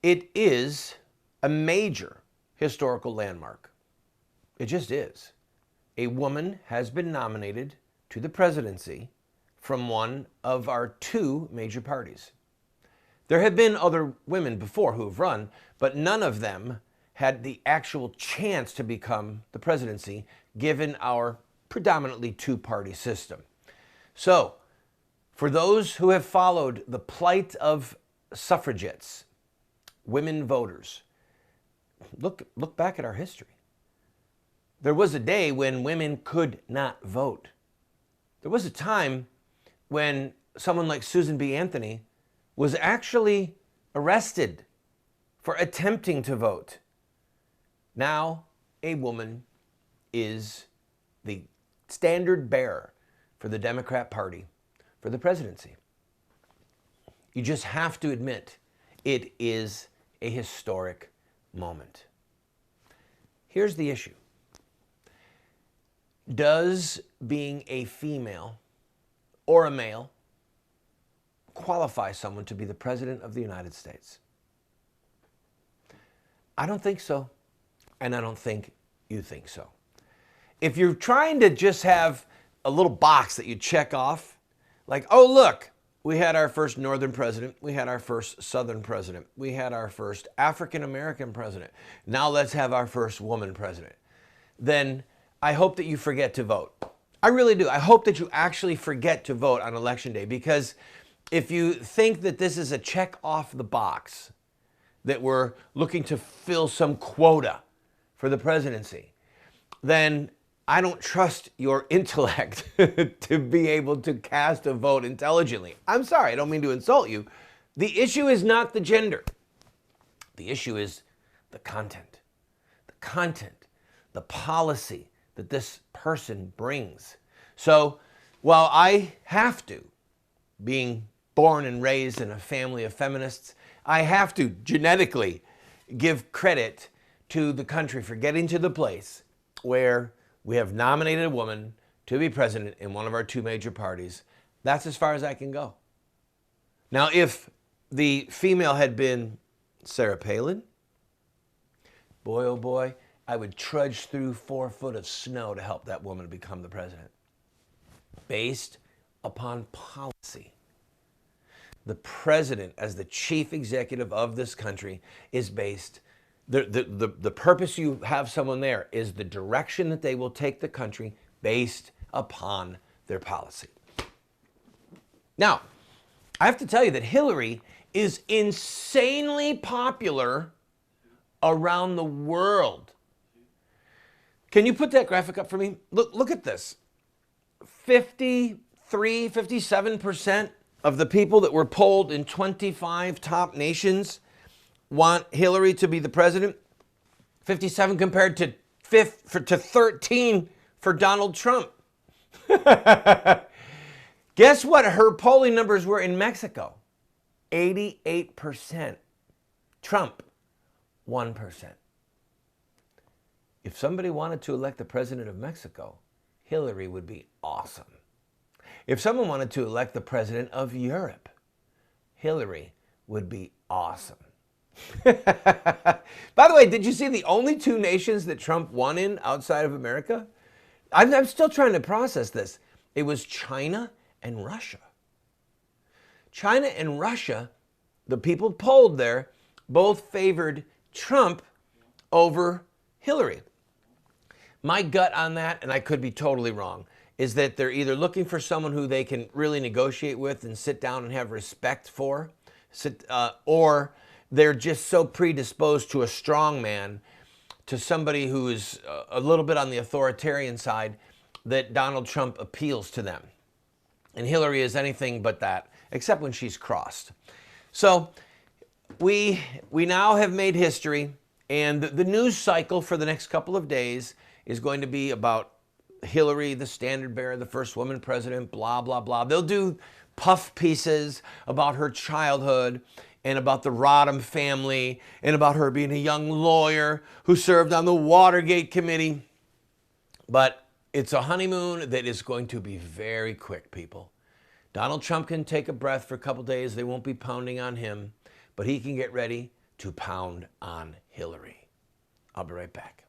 It is a major historical landmark. It just is. A woman has been nominated to the presidency from one of our two major parties. There have been other women before who have run, but none of them had the actual chance to become the presidency given our predominantly two-party system. So, for those who have followed the plight of suffragettes, women voters, look back at our history. There was a day when women could not vote. There was a time when someone like Susan B. Anthony was actually arrested for attempting to vote. Now, a woman is the standard bearer for the Democrat Party for the presidency. You just have to admit it is a historic moment. Here's the issue. Does being a female or a male qualify someone to be the President of the United States? I don't think so, and I don't think you think so. If you're trying to just have a little box that you check off, like, oh, look, we had our first Northern president, we had our first Southern president, we had our first African-American president, now let's have our first woman president, then I hope that you forget to vote. I really do. I hope that you actually forget to vote on Election Day, because if you think that this is a check off the box, that we're looking to fill some quota for the presidency, then I don't trust your intellect to be able to cast a vote intelligently. I'm sorry, I don't mean to insult you. The issue is not the gender. The issue is the content. The content, the policy that this person brings. So while I have to, being born and raised in a family of feminists, I have to genetically give credit to the country for getting to the place where we have nominated a woman to be president in one of our two major parties. That's as far as I can go. Now, if the female had been Sarah Palin, boy, oh boy, I would trudge through 4 foot of snow to help that woman become the president. Based upon policy. The president, as the chief executive of this country, is based, the purpose you have someone there is the direction that they will take the country based upon their policy. Now, I have to tell you that Hillary is insanely popular around the world. Can you put that graphic up for me? Look at this. 57% of the people that were polled in 25 top nations want Hillary to be the president. 57 compared to 13 for Donald Trump. Guess what her polling numbers were in Mexico? 88%. Trump, 1%. If somebody wanted to elect the president of Mexico, Hillary would be awesome. If someone wanted to elect the president of Europe, Hillary would be awesome. By the way, did you see the only two nations that Trump won in outside of America? I'm still trying to process this. It was China and Russia. China and Russia, the people polled there, both favored Trump over Hillary. My gut on that, and I could be totally wrong, is that they're either looking for someone who they can really negotiate with and sit down and have respect for, or they're just so predisposed to a strong man, to somebody who is a little bit on the authoritarian side, that Donald Trump appeals to them. And Hillary is anything but that, except when she's crossed. So we now have made history, and the news cycle for the next couple of days is going to be about Hillary, the standard bearer, the first woman president, blah, blah, blah. They'll do puff pieces about her childhood and about the Rodham family and about her being a young lawyer who served on the Watergate committee. But it's a honeymoon that is going to be very quick, people. Donald Trump can take a breath for a couple days. They won't be pounding on him, but he can get ready to pound on Hillary. I'll be right back.